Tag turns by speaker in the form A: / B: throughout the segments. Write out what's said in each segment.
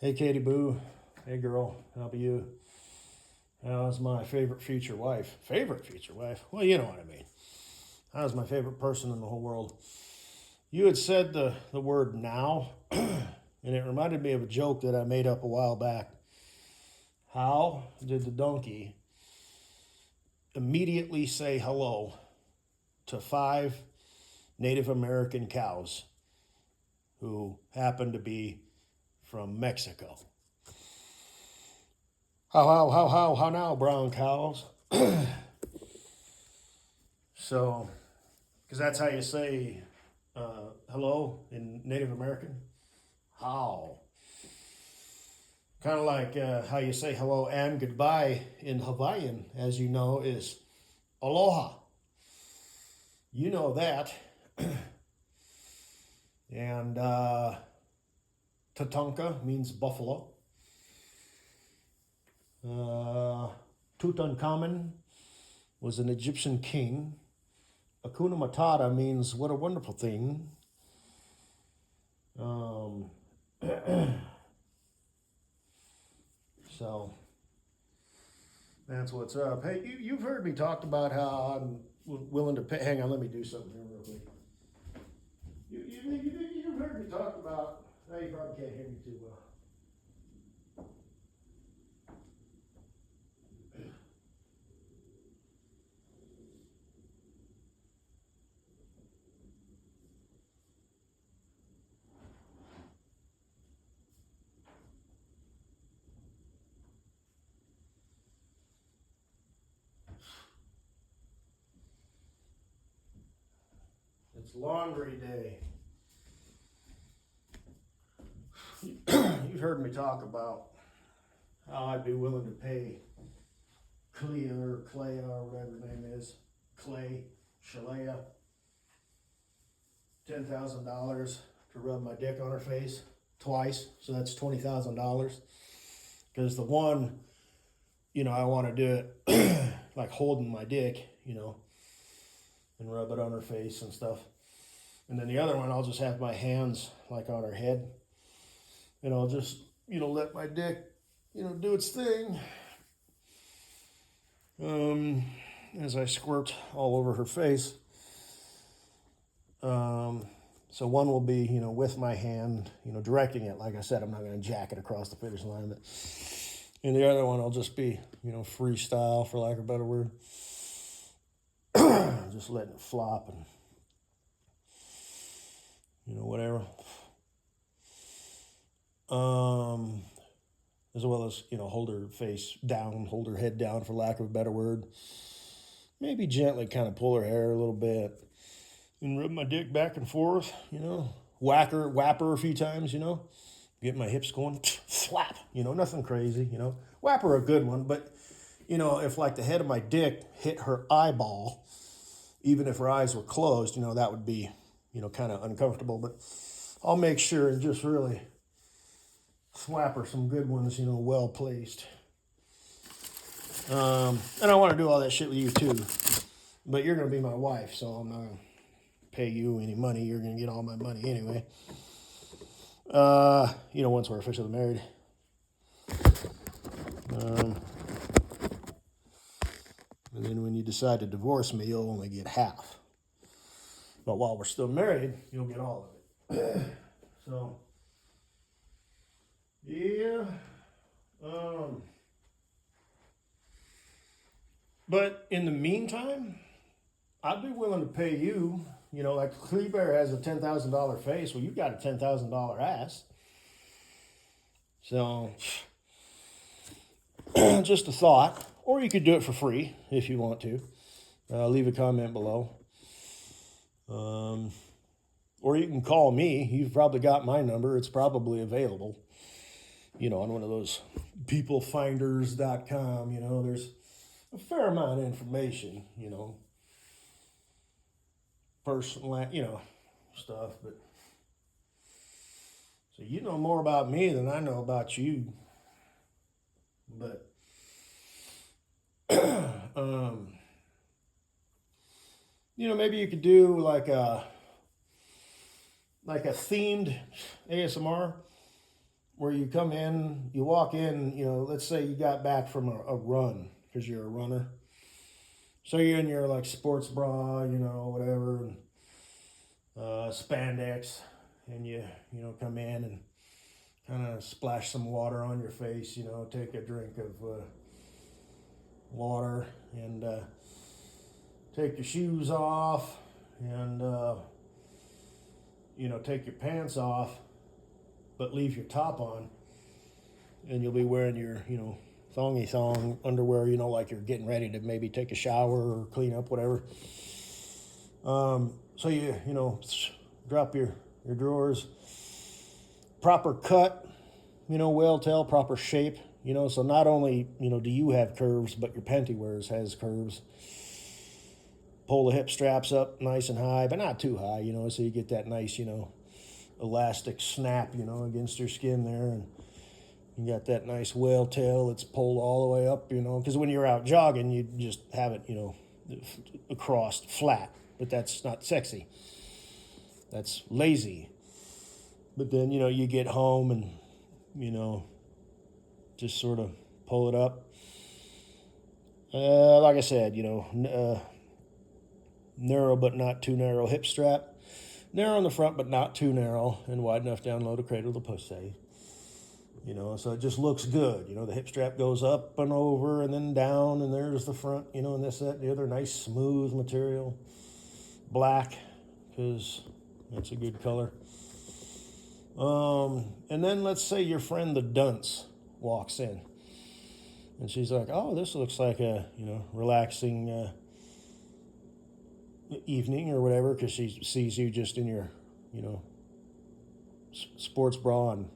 A: Hey, Katie Boo. Hey, girl. How about you? How's my favorite future wife? Favorite future wife? Well, you know what I mean. How's my favorite person in the whole world? You had said the word now, and it reminded me of a joke that I made up a while back. How did the donkey immediately say hello to five Native American cows who happened to be from Mexico? How now, brown cows? So, because that's how you say hello in Native American. How. Kind of like how you say hello and goodbye in Hawaiian, as you know, is aloha. You know that. And Tatanka means buffalo. Tutankhamun was an Egyptian king. Hakuna Matata means what a wonderful thing. So that's what's up. Hey, you've heard me talk about how I'm willing to pay. Hang on, let me do something here real quick. You've heard me talk about. Now you probably can't hear me too well. It's laundry day. You've heard me talk about how I'd be willing to pay Clea or Clea or whatever her name is, Clay, Shalea, $10,000 to rub my dick on her face twice. So that's $20,000. Because the one, I want to do it like holding my dick, and rub it on her face and stuff. And then the other one, I'll just have my hands like on her head. And I'll just, let my dick, do its thing. As I squirt all over her face. So one will be, with my hand, directing it. Like I said, I'm not going to jack it across the finish line. But, and the other one will just be, freestyle, for lack of a better word. Just letting it flop and, whatever. As well as, hold her face down, hold her head down, for lack of a better word. Maybe gently kind of pull her hair a little bit. And rub my dick back and forth, whap her a few times, get my hips going, slap, nothing crazy, whap her a good one. But, if like the head of my dick hit her eyeball, even if her eyes were closed, that would be, kind of uncomfortable. But I'll make sure and just really slap her some good ones, well placed. And I want to do all that shit with you too. But you're going to be my wife, so I'm not going to pay you any money. You're going to get all my money anyway. Once we're officially married. And then when you decide to divorce me, you'll only get half. But while we're still married, you'll get all of it. So, yeah. But in the meantime, I'd be willing to pay you. Like Clee Bear has a $10,000 face. Well, you've got a $10,000 ass. So, just a thought. Or you could do it for free if you want to. Leave a comment below. Or you can call me. You've probably got my number. It's probably available. On one of those peoplefinders.com. There's a fair amount of information, personal, stuff. But so you know more about me than I know about you. But maybe you could do like a themed ASMR where you come in, you walk in, let's say you got back from a run because you're a runner. So you're in your like sports bra, whatever, and spandex, and come in and kind of splash some water on your face, take a drink of water and take your shoes off and, take your pants off, but leave your top on, and you'll be wearing your, thongy thong underwear, like you're getting ready to maybe take a shower or clean up, whatever. So you drop your drawers, proper cut, whale tail, proper shape, so not only, do you have curves, but your panty wears has curves. Pull the hip straps up nice and high, but not too high, so you get that nice, elastic snap, against your skin there. And you got that nice whale tail that's pulled all the way up, because when you're out jogging, you just have it, across flat, but that's not sexy. That's lazy. But then, you get home and, just sort of pull it up. Like I said, narrow but not too narrow hip strap. Narrow in the front but not too narrow, and wide enough down low to cradle the pussy. So it just looks good. The hip strap goes up and over and then down, and there's the front, and this, that, and the other. Nice, smooth material. Black, because that's a good color. And then let's say your friend the dunce walks in, and she's like, oh, this looks like a, relaxing evening or whatever, because she sees you just in your, sports bra and,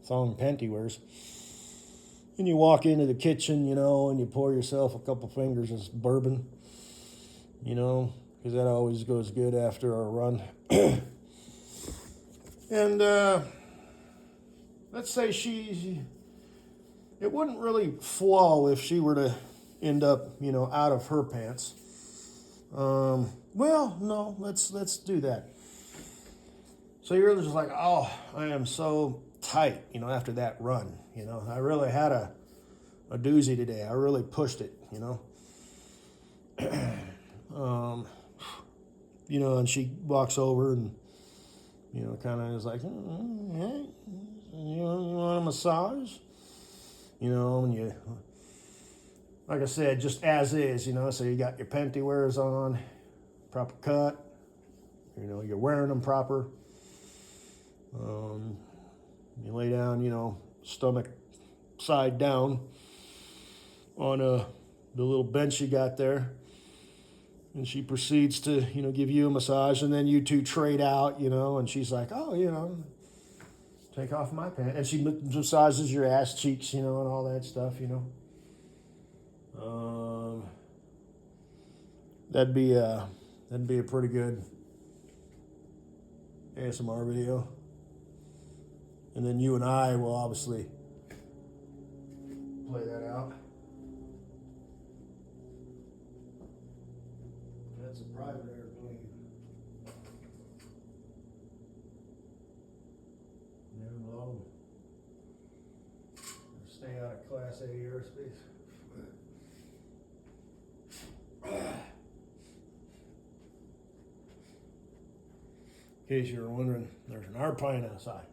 A: thong panty wears. And you walk into the kitchen, and you pour yourself a couple fingers of bourbon, because that always goes good after a run. And let's say it wouldn't really flow if she were to end up, out of her pants. Well, no, let's do that. So you're just like, oh, I am so tight, after that run. I really had a doozy today. I really pushed it, and she walks over and, kind of is like, hey, you want a massage? And you, like I said, just as is, so you got your panty wears on, proper cut, you're wearing them proper. You lay down, stomach side down on the little bench you got there. And she proceeds to, give you a massage, and then you two trade out, and she's like, oh, take off my pants. And she massages your ass cheeks, and all that stuff, That'd be a pretty good ASMR video. And then you and I will obviously play that out. That's a private airplane. Never low. Stay out of Class A airspace. In case you were wondering, there's an airplane outside.